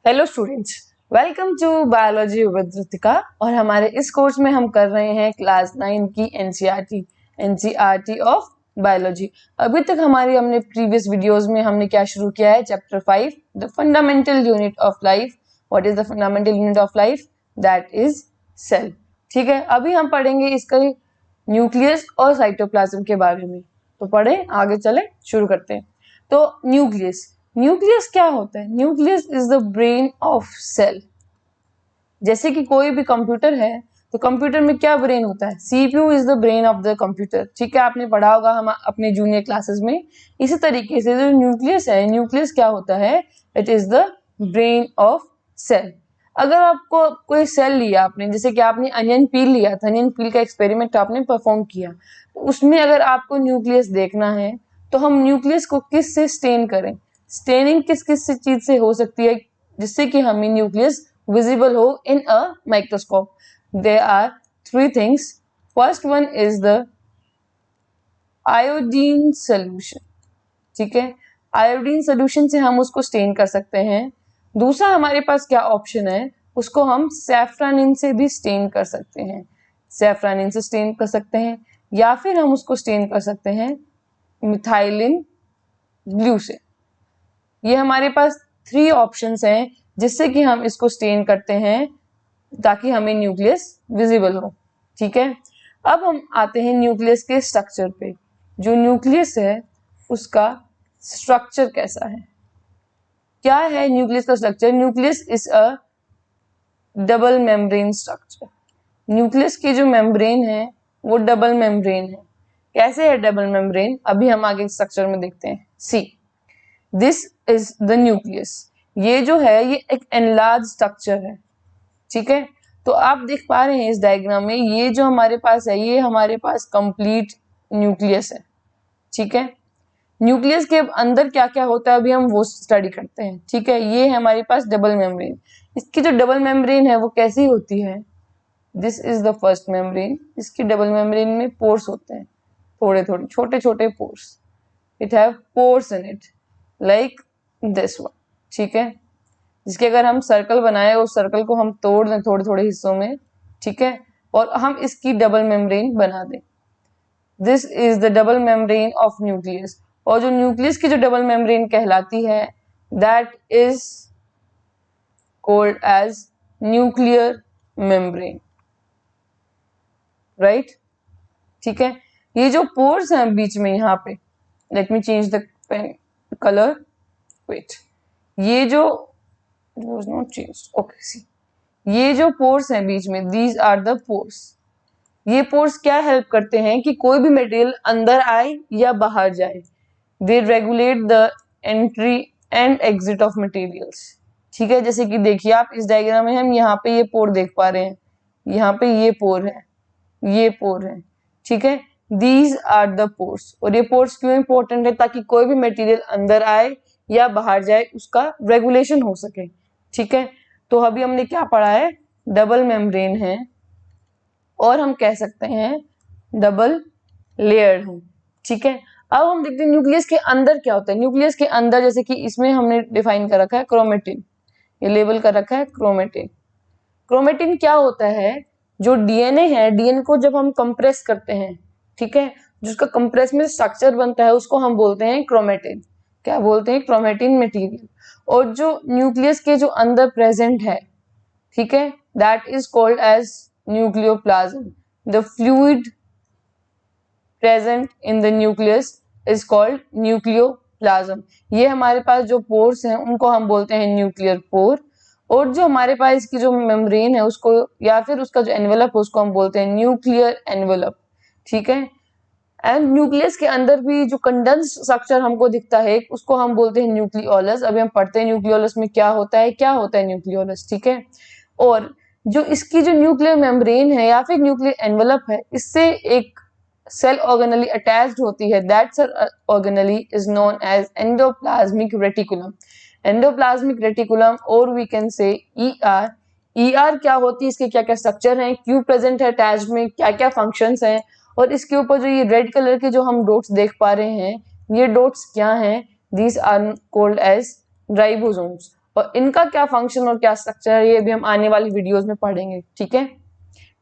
Hello students, welcome to biology with Ritika. और हमारे इस कोर्स में हम कर रहे हैं क्लास 9 की एनसीईआरटी ऑफ बायोलॉजी। अभी तक हमने प्रीवियस वीडियोस में हमने क्या शुरू किया है, chapter 5 the fundamental unit of life. What is the fundamental unit of life? That is cell. ठीक है, अभी हम पढ़ेंगे इसका न्यूक्लियस और साइटोप्लाज्म के बारे में। तो पढ़ें, आगे चले, शुरू करते हैं। तो न्यूक्लियस क्या होता है? Nucleus is the brain of cell. जैसे कि कोई भी कंप्यूटर है तो कंप्यूटर में क्या ब्रेन होता है? CPU is the brain of the computer. ठीक है, आपने पढ़ा होगा हम अपने जूनियर क्लासेस में। इसी तरीके से जो न्यूक्लियस है, न्यूक्लियस क्या होता है? It is the brain of cell. अगर आपको कोई सेल लिया आपने, जैसे कि आपने अनियन पील लिया था, अनियन पील का एक्सपेरिमेंट आपने परफॉर्म किया, तो उसमें अगर आपको न्यूक्लियस देखना है तो हम न्यूक्लियस को किस से स्टेन करें? स्टेनिंग किस किस चीज से हो सकती है जिससे कि हमें न्यूक्लियस विजिबल हो in a microscope? There are three things. First one is the iodine solution. ठीक है, आयोडीन सोल्यूशन से हम उसको स्टेन कर सकते हैं। दूसरा हमारे पास क्या ऑप्शन है? उसको हम सैफ्रानिन से भी स्टेन कर सकते हैं। सैफ्रानिन से स्टेन कर सकते हैं, या फिर हम उसको स्टेन कर सकते हैं मिथाइलिन ब्लू से। ये हमारे पास थ्री ऑप्शंस हैं जिससे कि हम इसको स्टेन करते हैं ताकि हमें न्यूक्लियस विजिबल हो। ठीक है, अब हम आते हैं न्यूक्लियस के स्ट्रक्चर पे। जो न्यूक्लियस है उसका स्ट्रक्चर कैसा है? क्या है न्यूक्लियस का structure? Nucleus is a double membrane structure. Nucleus की जो मेम्ब्रेन है वो डबल मेम्ब्रेन है। कैसे है डबल मेम्ब्रेन? अभी हम आगे स्ट्रक्चर में देखते हैं। सी, दिस इज द न्यूक्लियस। ये जो है ये एक एनलार्ज स्ट्रक्चर है। ठीक है, तो आप देख पा रहे हैं इस डायग्राम में, ये जो हमारे पास है ये हमारे पास कंप्लीट न्यूक्लियस है। ठीक है, न्यूक्लियस के अंदर क्या क्या होता है अभी हम वो स्टडी करते हैं। ठीक है, ये है हमारे पास डबल मेम्ब्रेन। इसकी जो डबल मेम्ब्रेन है वो कैसी होती है? This is the first membrane. इसकी डबल मेम्ब्रेन में पोर्स होते हैं, थोड़े थोड़े छोटे छोटे pores. It have pores in it like this one. ठीक है, जिसके अगर हम सर्कल बनाए, उस सर्कल को हम तोड़ दें थोड़े थोड़े हिस्सों में, ठीक है, और हम इसकी डबल मेम्ब्रेन बना दें। This is the double membrane of nucleus. और जो न्यूक्लियस की जो डबल मेम्ब्रेन कहलाती है that is called as nuclear membrane, right? ठीक है, ये जो पोर्स हैं बीच में यहाँ पे, let me change the pen colour, wait, ये जो was not changed, okay, see, ये जो पोर्स हैं बीच में, these are the pores। ये पोर्स क्या हेल्प करते हैं कि कोई भी मटेरियल अंदर आए या बाहर जाए। They regulate the entry and exit of materials. ठीक है, जैसे कि देखिए आप इस डायग्राम में हम यहाँ पे ये पोर देख पा रहे हैं, यहाँ पे ये पोर है, ये पोर है। ठीक है, दीज आर द पोर्स। और ये पोर्स क्यों इंपॉर्टेंट है? ताकि कोई भी मटेरियल अंदर आए या बाहर जाए उसका रेगुलेशन हो सके। ठीक है, तो अभी हमने क्या पढ़ा है? डबल मेम्ब्रेन है और हम कह सकते हैं डबल लेयर्ड है। ठीक है, अब हम देखते हैं न्यूक्लियस के अंदर क्या होता है। न्यूक्लियस के अंदर जैसे कि इसमें हमने डिफाइन कर रखा है क्रोमेटिन, ये लेबल कर रखा है क्रोमेटिन। क्रोमेटिन क्या होता है? जो डीएनए है, डीएनए को जब हम कंप्रेस करते हैं, ठीक है, जिसका कंप्रेस में स्ट्रक्चर बनता है उसको हम बोलते हैं क्रोमेटिन। क्या बोलते हैं? Chromatin material. और जो न्यूक्लियस के जो अंदर प्रेजेंट है, ठीक है, that is called as nucleoplasm. The fluid present in the nucleus is called nucleoplasm. ये हमारे पास जो पोर्स हैं उनको हम बोलते हैं न्यूक्लियर पोर। और जो हमारे पास इसकी जो मेम्ब्रेन है उसको, या फिर उसका जो एनवेलप है उसको हम बोलते हैं न्यूक्लियर एनवेलप। ठीक है, एंड न्यूक्लियस के अंदर भी जो कंडेंस स्ट्रक्चर हमको दिखता है उसको हम बोलते हैं न्यूक्लियोलस। अभी हम पढ़ते हैं न्यूक्लियोलस में क्या होता है, क्या होता है न्यूक्लियोलस। ठीक है, और जो इसकी जो न्यूक्लियर मेम्ब्रेन है या फिर न्यूक्लियर एनवेलप है, इससे एक सेल ऑर्गेनली अटैच्ड होती है। That cell organelle is known as endoplasmic reticulum. Endoplasmic reticulum, और we can say ER. ER क्या होती है, इसके क्या क्या स्ट्रक्चर हैं, क्यों प्रेजेंट है अटैच्ड में, क्या क्या फंक्शंस हैं, और इसके ऊपर जो ये रेड कलर के जो हम डॉट्स देख पा रहे हैं, ये डॉट्स क्या हैं? These are called as ribosomes. और इनका क्या फंक्शन और क्या स्ट्रक्चर है ये भी हम आने वाली वीडियोस में पढ़ेंगे, ठीक है।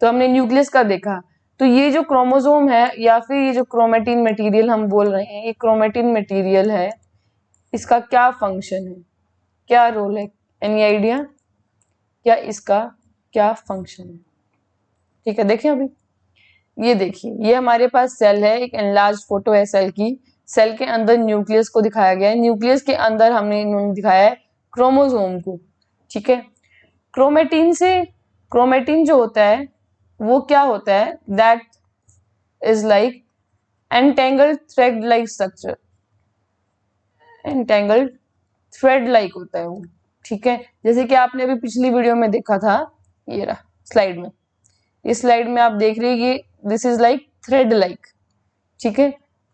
तो हमने न्यूक्लियस का देखा, तो ये जो क्रोमोसोम है या फिर ये जो क्रोमेटिन मटेरियल हम बोल रहे हैं, ये क्रोमेटिन मटेरियल है, इसका क्या फंक्शन है, क्या रोल है, एनी आइडिया, क्या इसका क्या फंक्शन है? ठीक है, देखिए अभी ये देखिए, ये हमारे पास सेल है, एक एनलार्ज फोटो है सेल की। सेल के अंदर न्यूक्लियस को दिखाया गया है, न्यूक्लियस के अंदर हमने इन्होंने दिखाया है क्रोमोसोम को, ठीक है। क्रोमेटिन जो होता है वो क्या होता है, that is like entangled thread like structure, entangled thread like होता है वो, ठीक है। जैसे कि आपने अभी पिछली वीडियो में देखा था, ये रहा स्लाइड में, इस स्लाइड में आप देख रहे हैं कि this is like thread like, ठीक है।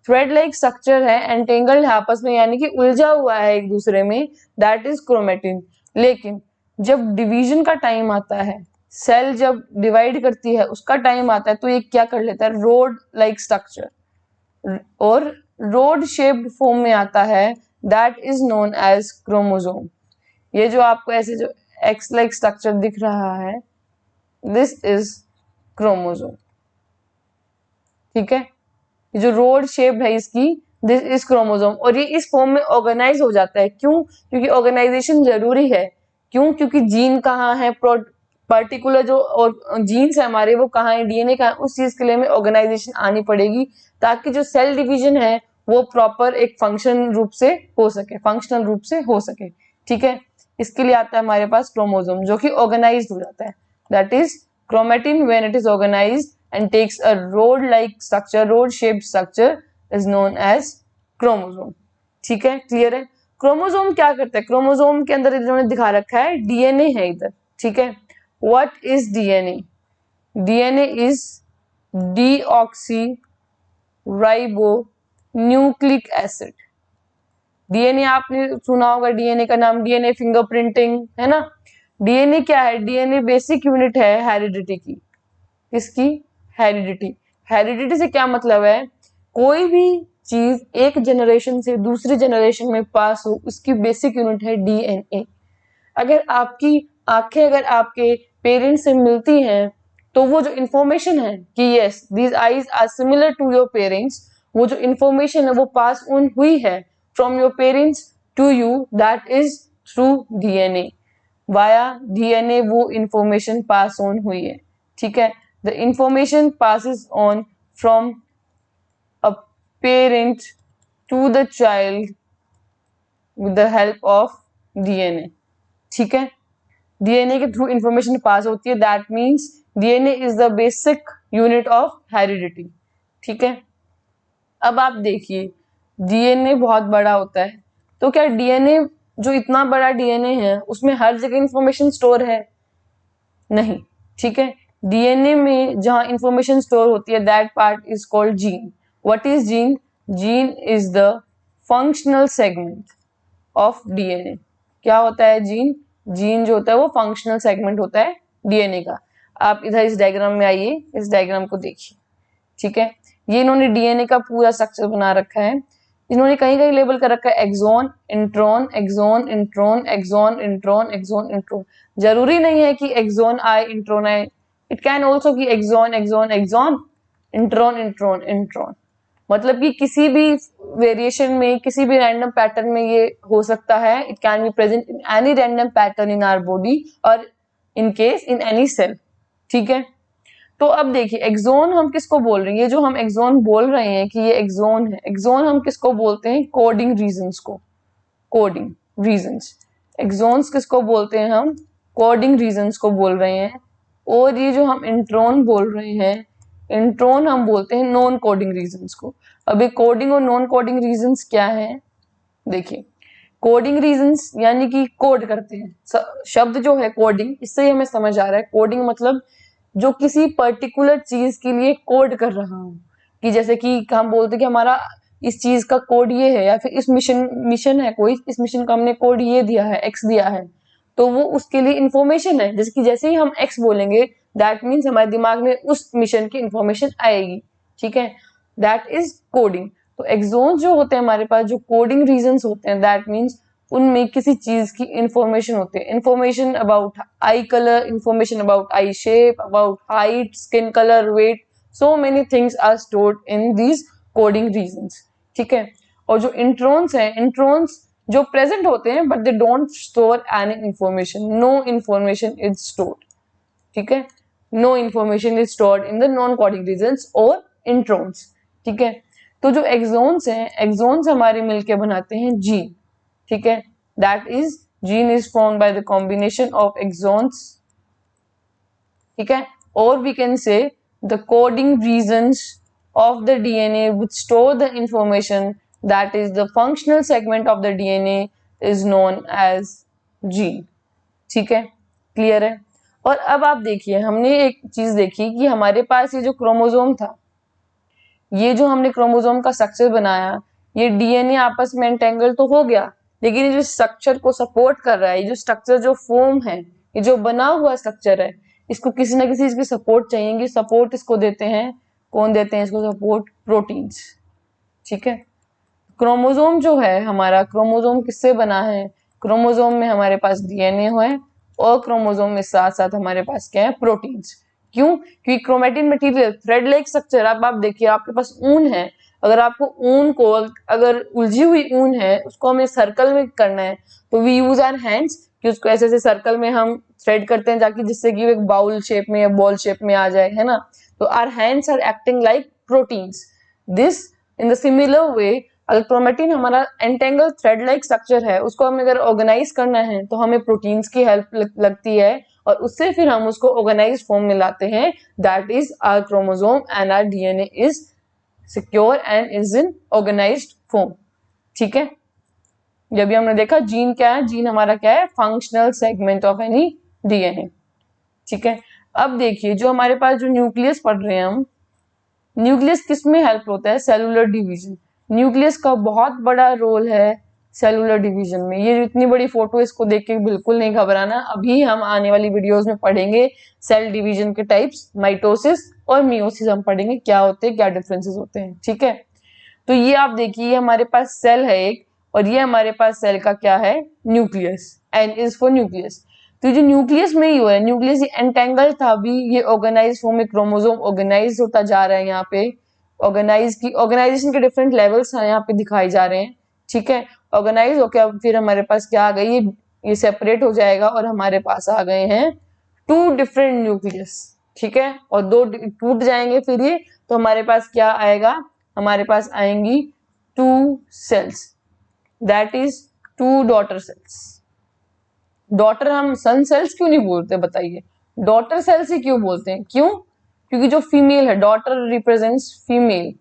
थ्रेड लाइक स्ट्रक्चर है, एंटेंगल्ड है आपस में, यानी कि उलझा हुआ है एक दूसरे में, दैट इज क्रोमेटिन। लेकिन जब डिवीजन का टाइम आता है, सेल जब डिवाइड करती है उसका टाइम आता है, तो ये क्या कर लेता है, रोड लाइक स्ट्रक्चर, और रोड शेप्ड फॉर्म में आता है, that is known as chromosome. ये जो आपको ऐसे जो एक्स लाइक स्ट्रक्चर दिख रहा है, दिस इज क्रोमोसोम, ठीक है। ये जो रोड शेप है इसकी, दिस इज क्रोमोसोम, और ये इस फॉर्म में ऑर्गेनाइज हो जाता है। क्यों? क्योंकि ऑर्गेनाइजेशन जरूरी है। क्यों? क्योंकि जीन कहाँ है, पर्टिकुलर जो जीन्स है हमारे वो कहाँ है, डीएनए कहाँ है, उस चीज के लिए हमें ऑर्गेनाइजेशन आनी पड़ेगी, ताकि जो सेल डिवीजन है वो प्रॉपर एक फंक्शनल रूप से हो सके, ठीक है। इसके लिए आता है हमारे पास क्रोमोसोम, जो कि ऑर्गेनाइज हो जाता है, that is chromatin when it is organized and takes a rod shaped structure is known as chromosome, ठीक है, क्लियर है। क्रोमोसोम क्या करता है, क्रोमोसोम के अंदर इन्होंने दिखा रखा है डीएनए है इधर, ठीक है। What is DNA? DNA is deoxy ribo nucleic acid. DNA आपने सुना होगा, डीएनए का नाम, डीएनए फिंगरप्रिंटिंग, है ना। डीएनए क्या है? डीएनए बेसिक यूनिट है हेरिडिटी की। किसकी? हेरिडिटी। हेरिडिटी से क्या मतलब है? कोई भी चीज एक जनरेशन से दूसरी जनरेशन में पास हो, उसकी बेसिक यूनिट है डीएनए। अगर आपकी आंखें अगर आपके पेरेंट्स से मिलती हैं, तो वो जो इंफॉर्मेशन है कि yes these eyes are similar to your parents, वो जो इंफॉर्मेशन है वो पास ऑन हुई है from your parents to you, that is through DNA. Via DNA वो इंफॉर्मेशन पास ऑन हुई है, ठीक है। The information passes on from a parent to the child with the help of DNA, ठीक है। DNA के थ्रू इंफॉर्मेशन पास होती है, that means DNA is the basic unit of heredity, ठीक है। अब आप देखिए, डीएनए बहुत बड़ा होता है, तो क्या डीएनए जो इतना बड़ा डीएनए है उसमें हर जगह इंफॉर्मेशन स्टोर है? नहीं, ठीक है। डीएनए में जहां इंफॉर्मेशन स्टोर होती है, that part is called gene. What is gene? Gene is the functional segment of DNA. क्या होता है जीन? जीन जो होता है वो फंक्शनल सेगमेंट होता है डीएनए का। आप इधर इस डायग्राम में आइए, इस डायग्राम को देखिए, ठीक है। ये इन्होंने डीएनए का पूरा स्ट्रक्चर बना रखा है। इन्होंने कहीं कहीं लेबल कर रखा है exon, intron, exon, intron, exon, intron, exon, intron. जरूरी नहीं है कि एक्सॉन आए, इंट्रॉन आए, इट कैन ऑल्सो कि exon, exon, exon, intron, intron, intron. मतलब कि किसी भी वेरिएशन में, किसी भी रैंडम पैटर्न में ये हो सकता है। It can be present in any random pattern in our body और in case in any cell, ठीक है। तो अब देखिए, एक्सोन हम किसको बोल रहे हैं? ये जो हम एक्सोन बोल रहे हैं कि ये एक्सोन है, एक्सोन हम किसको बोलते हैं? कोडिंग रीजन्स को। कोडिंग रीजन्स, एक्सोन्स किसको बोलते हैं हम? कोडिंग रीजन्स को बोल रहे हैं। और ये जो हम इंट्रॉन बोल रहे हैं, इंट्रॉन हम बोलते हैं नॉन कोडिंग रीजन्स को। अब ये कोडिंग और नॉन कोडिंग रीजन्स क्या है? देखिए, कोडिंग रीजन्स यानी कि कोड करते हैं। शब्द जो है कोडिंग, इससे ही हमें समझ आ रहा है कोडिंग मतलब जो किसी पर्टिकुलर चीज के लिए कोड कर रहा हूं, कि जैसे कि हम बोलते कि हमारा इस चीज का कोड ये है, या फिर इस मिशन है कोई, इस मिशन का हमने कोड ये दिया है, एक्स दिया है, तो वो उसके लिए इंफॉर्मेशन है। जैसे ही हम एक्स बोलेंगे, दैट मीन्स हमारे दिमाग में उस मिशन की इंफॉर्मेशन आएगी, ठीक है। That is coding. तो एक्सोन जो होते हैं हमारे पास, जो कोडिंग रीजन्स होते हैं, दैट मीन्स उनमें किसी चीज की इंफॉर्मेशन होती है, information about eye colour, information about eye shape, about height, skin colour, weight, so many things are stored in these coding regions, ठीक है। और जो इंट्रॉन्स हैं, इंट्रॉन्स जो प्रेजेंट होते हैं but they don't store any information, no information is stored, ठीक है, no information is stored in the non coding regions और इंट्रॉन्स, ठीक है। तो जो एक्सॉन्स हैं, एक्सॉन्स हमारे मिलके बनाते हैं जीन, ठीक है, that is gene is formed by the combination of exons, ठीक है, और we can say the coding regions of the DNA which store the information, that is the functional segment of the DNA is known as gene, ठीक है, clear है। और अब आप देखिए, हमने एक चीज देखी कि हमारे पास ये जो क्रोमोसोम था, ये जो हमने क्रोमोसोम का स्ट्रक्चर बनाया, ये डीएनए आपस में एंटेंगल तो हो गया, लेकिन ये जो स्ट्रक्चर को सपोर्ट कर रहा है, ये जो स्ट्रक्चर जो फॉर्म है, ये जो बना हुआ स्ट्रक्चर है, इसको किसी ना किसी चीज की सपोर्ट चाहिए, सपोर्ट इसको देते हैं, कौन देते हैं इसको सपोर्ट? प्रोटीन्स, ठीक है। क्रोमोसोम जो है हमारा, क्रोमोसोम किससे बना है? क्रोमोसोम में हमारे पास डीएनए है और क्रोमोसोम में साथ साथ हमारे पास क्या है? प्रोटीन्स। क्यों? क्योंकि chromatin material thread like structure, आप देखिए आपके पास ऊन है, अगर आपको ऊन को, अगर उलझी हुई ऊन है उसको हमें सर्कल में करना है तो वी यूज आवर हैंड्स कि उसको ऐसे ऐसे सर्कल में हम थ्रेड करते हैं ताकि जिससे कि वो एक बाउल शेप में या बॉल शेप में आ जाए, है ना। तो our hands are acting like proteins. This in the similar way, अगर क्रोमेटिन हमारा एंटेंगल थ्रेड लाइक स्ट्रक्चर है, उसको हमें अगर ऑर्गेनाइज करना है तो हमें प्रोटीन्स की हेल्प लगती है और उससे फिर हम उसको ऑर्गेनाइज फॉर्म में लाते हैं, that is our chromosome and our DNA is secure and is in organised form, ठीक है। जब भी हमने देखा जीन क्या है, जीन हमारा क्या है? Functional segment of any DNA, ठीक है। अब देखिए जो हमारे पास जो न्यूक्लियस पढ़ रहे हैं हम, न्यूक्लियस किस में हेल्प होता है? Cellular division. न्यूक्लियस का बहुत बड़ा रोल है सेलुलर डिवीजन में। ये इतनी बड़ी फोटो, इसको देख के बिल्कुल नहीं घबराना, अभी हम आने वाली वीडियोस में पढ़ेंगे सेल डिवीजन के टाइप्स, माइटोसिस और मियोसिस हम पढ़ेंगे, क्या होते हैं, क्या डिफरेंसेस होते हैं, ठीक है। तो ये आप देखिए हमारे पास सेल है एक, और ये हमारे पास सेल का क्या है? Nucleus. N is for nucleus. तो जो न्यूक्लियस में ही हो रहा है, न्यूक्लियस एंटेंगल था, अभी ये ऑर्गेनाइज फॉर्म में क्रोमोसोम ऑर्गेनाइज होता जा रहा है। यहाँ पे ऑर्गेनाइजेशन के डिफरेंट लेवल्स यहाँ पे दिखाए जा रहे हैं, ठीक है। ऑर्गेनाइज होकर अब फिर हमारे पास क्या आ गई, ये सेपरेट हो जाएगा और हमारे पास आ गए हैं 2 डिफरेंट न्यूक्लियस, ठीक है। और 2 टूट जाएंगे फिर ये, तो हमारे पास क्या आएगा? हमारे पास आएंगी 2 cells, that is 2 daughter cells. Daughter हम सन सेल्स क्यों नहीं बोलते बताइए? डॉटर सेल्स ही क्यों बोलते हैं? क्यों? क्योंकि जो फीमेल है, daughter represents female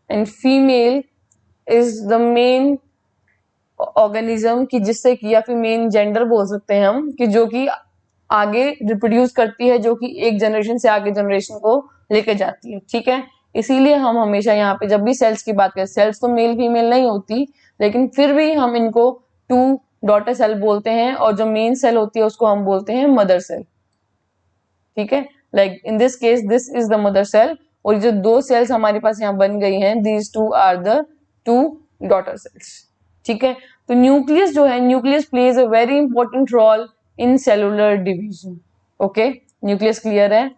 and female is the main organism की जिससे कि, या फिर मेन जेंडर बोल सकते हैं हम, कि जो कि आगे रिप्रोड्यूस करती है, जो कि एक जनरेशन से आगे जनरेशन को लेके जाती है, ठीक है। इसीलिए हम हमेशा यहाँ पे जब भी सेल्स की बात करें, सेल्स तो मेल फीमेल नहीं होती, लेकिन फिर भी हम इनको 2 डॉटर सेल बोलते हैं, और जो मेन सेल होती है उसको हम बोलते हैं मदर सेल, ठीक है। Like in this case this is the mother cell, और जो 2 सेल्स हमारे पास यहाँ बन गई हैं, these 2 are the 2 daughter cells, ठीक है। तो न्यूक्लियस जो है, nucleus plays a very important role in cellular division, okay. Nucleus clear है।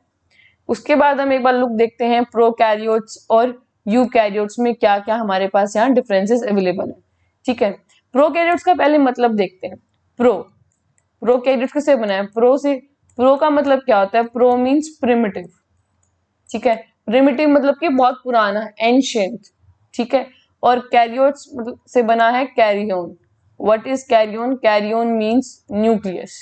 उसके बाद हम एक बार लुक देखते हैं प्रोकैरियोट्स और यूकैरियोट्स में क्या क्या हमारे पास यहाँ डिफरेंसेस अवेलेबल है, ठीक है। प्रोकैरियोट्स का पहले मतलब देखते हैं। प्रोकैरियोट्स किससे बना है? प्रो का मतलब क्या होता है? प्रो मीन्स प्रिमिटिव, ठीक है। प्रिमिटिव मतलब कि बहुत पुराना, एंशियंट, ठीक है। और कैरियोट्स मतलब से बना है कैरियोन। What is कैरियोन? कैरियोन मीन्स न्यूक्लियस,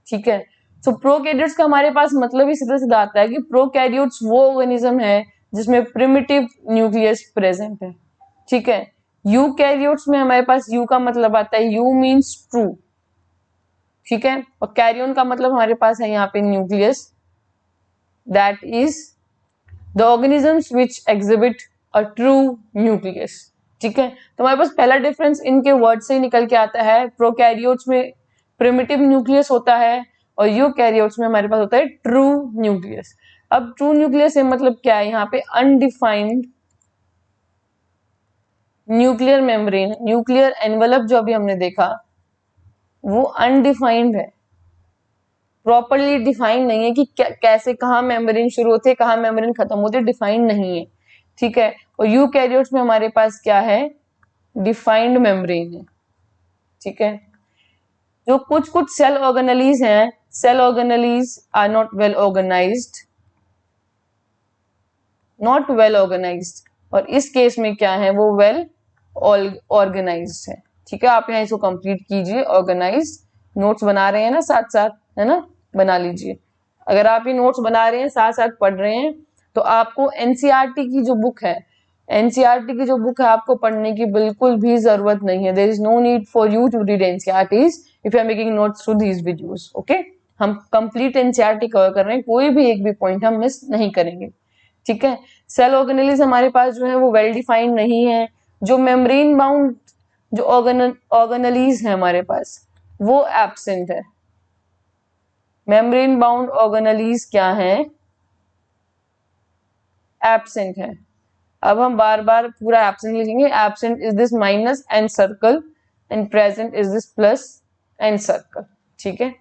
ठीक है। सो प्रोकैरियोट्स का हमारे पास मतलब ही सीधा सीधा आता है कि प्रोकैरियोट्स वो ऑर्गेनिज्म है जिसमें प्रिमिटिव न्यूक्लियस प्रेजेंट है, ठीक है। यूकैरियोट्स में हमारे पास यू का मतलब आता है, यू मीन्स ट्रू, ठीक है। और कैरियोन का मतलब हमारे पास है यहाँ पे nucleus, that is the organisms which exhibit a true nucleus, ठीक है। तो हमारे पास पहला डिफरेंस इनके वर्ड से ही निकल के आता है। प्रोकैरियोट्स में प्रिमिटिव न्यूक्लियस होता है और यूकैरियोट्स में हमारे पास होता है ट्रू न्यूक्लियस। अब ट्रू न्यूक्लियस से मतलब क्या है? यहाँ पे undefined nuclear membrane, nuclear envelope जो अभी हमने देखा, वो अनडिफाइंड है, प्रॉपरली डिफाइंड नहीं है कि कैसे, कहाँ मेम्ब्रेन शुरू होते हैं, कहाँ मेम्ब्रेन खत्म होते हैं, डिफाइंड नहीं है, ठीक है। और यूकैरियोट्स में हमारे पास क्या है, डिफाइंड मेम्ब्रेन है, ठीक है। जो कुछ कुछ सेल ऑर्गेनेलीज हैं, cell organelles are not well organised, not well organised, और इस केस में क्या है, वो वेल ऑर्गेनाइज्ड है, ठीक है। आप यहाँ इसको कंप्लीट कीजिए, ऑर्गेनाइज, नोट्स बना रहे हैं ना साथ साथ, है ना, बना लीजिए। अगर आप ये नोट्स बना रहे हैं, साथ साथ पढ़ रहे हैं, तो आपको एनसीईआरटी की जो बुक है, एनसीईआरटी की जो बुक है, आपको पढ़ने की बिल्कुल भी जरूरत नहीं है। There is no need for you to read NCERTs if you are making notes through these videos, okay. हम कंप्लीट एनसीईआरटी कवर कर रहे हैं, कोई भी एक भी पॉइंट हम मिस नहीं करेंगे, ठीक है। सेल ऑर्गेनेलिज हमारे पास जो है वो वेल डिफाइंड नहीं है। जो मेम्ब्रेन बाउंड जो ऑर्गेनेलिज है हमारे पास, वो एब्सेंट है। मेम्ब्रेन बाउंड ऑर्गेनेलिज क्या है, एब्सेंट है। अब हम बार बार पूरा एब्सेंट लिखेंगे, absent is this minus and circle and present is this plus and circle, ठीक है।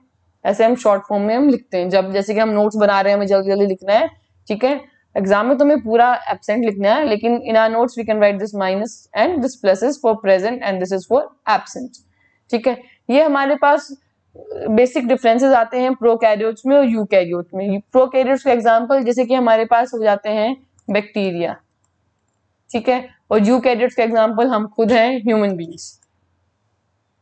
ऐसे हम शॉर्ट फॉर्म में हम लिखते हैं, जब जैसे कि हम नोट्स बना रहे हैं, हमें जल्दी जल्दी लिखना है, ठीक है। एग्जाम में तो हमें पूरा एब्सेंट लिखना है, लेकिन in our notes we can write this minus and this plus is for present and this is for absent, ठीक है। ये हमारे पास बेसिक डिफरेंसेस आते हैं प्रोकैरियोट्स में और यूकैरियोट में। प्रोकैरियोट्स का एग्जांपल जैसे कि हमारे पास हो जाते हैं बैक्टीरिया, ठीक है, और यूकैरियोट्स का एग्जांपल हम खुद हैं, ह्यूमन बींग्स,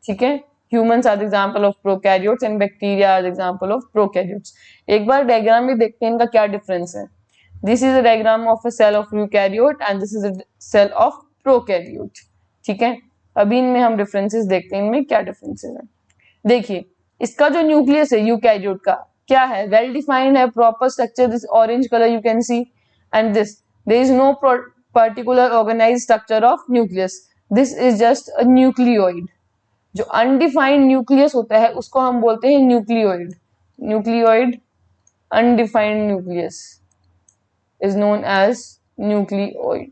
ठीक है। Humans are the example of prokaryotes and bacteria are the example of prokaryotes. एक बार डायग्राम में देखते हैं इनका क्या डिफरेंस है। This is a diagram of a cell of eukaryote and this is a cell of prokaryote, ठीक है। अभी इनमें हम डिफरेंसेस देखते हैं, इनमें क्या डिफरेंसेस हैं। देखिए, इसका जो न्यूक्लियस है यूकैरियोट का, क्या है, वेल डिफाइंड है, proper structure, this orange colour you can see, and this there is no particular organised structure of nucleus, this is just a nucleoid. जो अनडिफाइंड न्यूक्लियस होता है उसको हम बोलते हैं nucleoid. Nucleoid, undefined nucleus is known as nucleoid,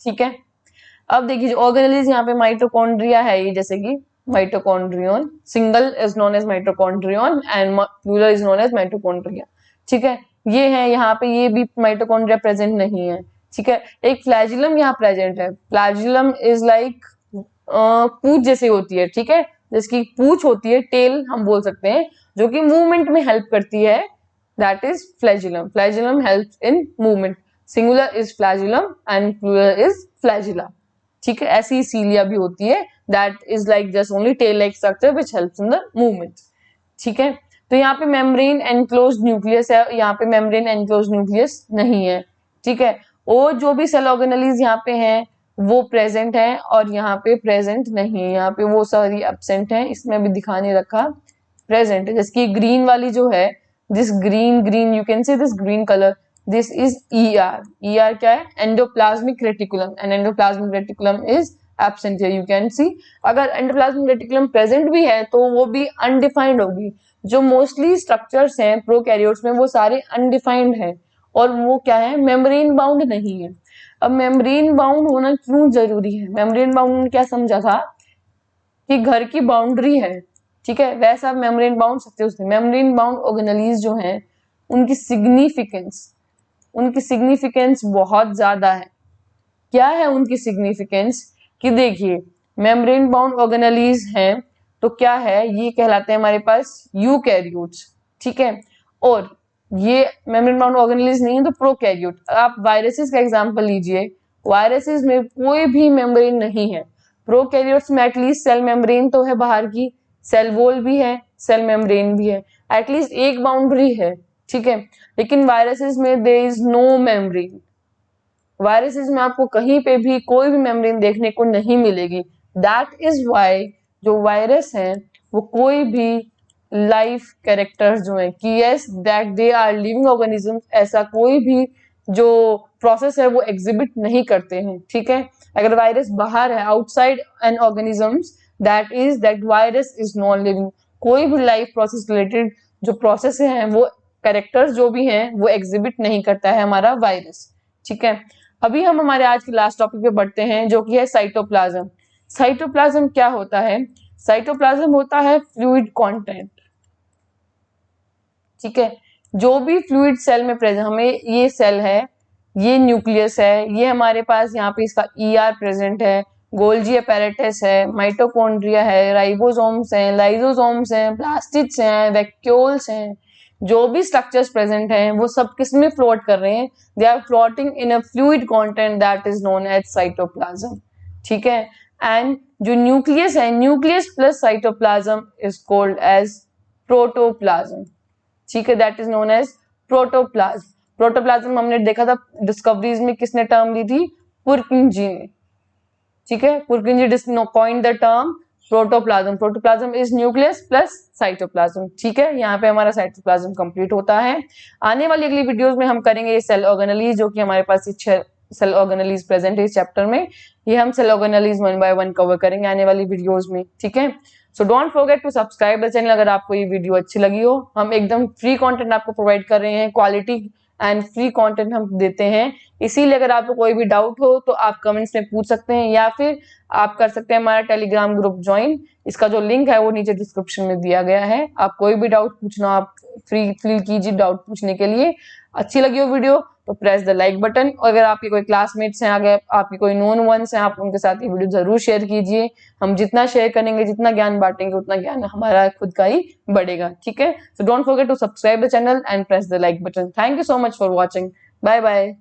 ठीक है। अब देखिए, ऑर्गेनेलिज यहाँ पे माइटोकॉन्ड्रिया है, ये जैसे कि mitochondrion, single is known as mitochondrion and plural is known as mitochondria, ठीक है। ये है यहाँ पे, ये भी माइटोकॉन्ड्रिया प्रेजेंट नहीं है, ठीक है। एक फ्लैजिलम यहाँ प्रेजेंट है। फ्लैजिलम इज लाइक पूंछ जैसे होती है, ठीक है, जिसकी पूंछ होती है, टेल हम बोल सकते हैं, जो कि मूवमेंट में हेल्प करती है, that is flagellum. Flagellum helps in movement, singular is flagellum and plural is flagella, ठीक है। ऐसी सीलिया भी होती है, that is like just only tail like structure which helps in the movement, ठीक है। तो यहाँ पे मेम्ब्रेन एनक्लोज्ड न्यूक्लियस है, यहाँ पे मेम्ब्रेन एनक्लोज्ड न्यूक्लियस नहीं है, ठीक है। और जो भी सेल ऑर्गेनेलिज यहाँ पे हैं वो प्रेजेंट है और यहाँ पे प्रेजेंट नहीं है, यहाँ पे वो सारी एब्सेंट है, इसमें अभी दिखा नहीं रखा, प्रेजेंट है। जैसे कि ग्रीन वाली जो है, this green you can see this green colour, this is ER। ER क्या है, endoplasmic reticulum, and endoplasmic reticulum is absent है, यू कैन सी। अगर एंडोप्लाज्मिक रेटिकुलम प्रेजेंट भी है तो वो भी अनडिफाइंड होगी। जो मोस्टली स्ट्रक्चर्स हैं प्रोकैरियोट्स में वो सारे अनडिफाइंड हैं, और वो क्या है, मेम्ब्रेन बाउंड नहीं है। अब मेम्ब्रेन बाउंड होना क्यों जरूरी है, मेम्ब्रेन बाउंड क्या समझा था कि घर की बाउंड्री है, ठीक है, वैसा मेम्ब्रेन बाउंड सकते उसने। मेम्ब्रेन बाउंड ऑर्गेनेलिज जो हैं उनकी सिग्निफिकेंस बहुत ज्यादा है। क्या है उनकी सिग्निफिकेंस, कि देखिए, मेम्ब्रेन बाउंड ऑर्गेनेलिज हैं तो क्या है, ये कहलाते हैं हमारे पास यूकैरियोट्स, ठीक है। और ये मेम्ब्रेन बाउंड ऑर्गेनेलिज नहीं है तो प्रोकैरियोट। आप वायरसेस का एग्जांपल लीजिए, वायरसेस में कोई भी मेम्ब्रेन नहीं है। प्रोकैरियोट्स में एटलीस्ट सेल मेम्ब्रेन तो है बाहर की, सेल वॉल भी है, सेल मेम्ब्रेन भी है, एटलीस्ट एक बाउंड्री है, ठीक है। लेकिन वायरसेस में there is no membrane. Viruses में आपको कहीं पे भी कोई भी मेम्ब्रेन देखने को नहीं मिलेगी। दैट इज वाई जो वायरस हैं वो कोई भी लाइफ कैरेक्टर्स जो हैं कि yes that they are living organism, ऐसा कोई भी जो प्रोसेस है वो एग्जिबिट नहीं करते हैं, ठीक है। अगर वायरस बाहर है, outside N organisms, that virus is non living. कोई भी लाइफ प्रोसेस रिलेटेड जो प्रोसेस है वो कैरेक्टर्स जो भी हैं वो एग्जिबिट नहीं करता है हमारा वायरस, ठीक है। अभी हम हमारे आज के लास्ट टॉपिक पे बढ़ते हैं जो कि है साइटोप्लाज्म। साइटोप्लाज्म क्या होता है? साइटोप्लाज्म होता है फ्लूइड कंटेंट, ठीक है। जो भी फ्लूइड सेल में प्रेजेंट, हमें ये सेल है, ये न्यूक्लियस है, ये हमारे पास यहाँ पे इसका ईआर प्रेजेंट है, गोल्जी अपैरेटस है, माइटोकॉन्ड्रिया है, राइबोसोम्स हैं, लाइसोसोम्स हैं, प्लास्टिड्स हैं, वैक्यूल्स हैं, जो भी स्ट्रक्चर्स प्रेजेंट हैं वो सब किस में फ्लोट कर रहे हैं? They are floating in a fluid content that is known as cytoplasm, ठीक है। एंड जो न्यूक्लियस है, nucleus plus cytoplasm is called as protoplasm, ठीक है, that is known as protoplasm. Protoplasm हमने देखा था डिस्कवरीज में, किसने टर्म दी थी? पुरकिंजी ने, ठीक है। पुरकिंजी coined the term protoplasm. Protoplasm is nucleus plus cytoplasm, ठीक है। यहाँ पे हमारा साइटोप्लाज्म कंप्लीट होता है। आने वाली अगली वीडियोस में हम करेंगे ये सेल ऑर्गेनेलीज, जो कि हमारे पास 6 सेल ऑर्गेनेलीज प्रेजेंट है इस चैप्टर में। ये हम सेल ऑर्गेनेलीज 1 बाय 1 कवर करेंगे आने वाली वीडियोस में, ठीक है। So don't forget to subscribe the channel अगर आपको ये वीडियो अच्छी लगी हो। हम एकदम फ्री कंटेंट आपको प्रोवाइड कर रहे हैं, क्वालिटी एंड फ्री कंटेंट हम देते हैं। इसीलिए अगर आपको कोई भी डाउट हो तो आप कमेंट्स में पूछ सकते हैं, या फिर आप कर सकते हैं हमारा टेलीग्राम ग्रुप ज्वाइन। इसका जो लिंक है वो नीचे डिस्क्रिप्शन में दिया गया है। आप कोई भी डाउट पूछना, आप फ्री फील कीजिए डाउट पूछने के लिए। अच्छी लगी हो वीडियो तो प्रेस द लाइक बटन, और अगर आपके कोई क्लासमेट्स हैं, अगर आपके कोई नोन वंस हैं, आप उनके साथ ये वीडियो जरूर शेयर कीजिए। हम जितना शेयर करेंगे, जितना ज्ञान बांटेंगे, उतना ज्ञान हमारा खुद का ही बढ़ेगा, ठीक है। So don't forget to subscribe the channel and press the like button. Thank you so much for watching. Bye bye.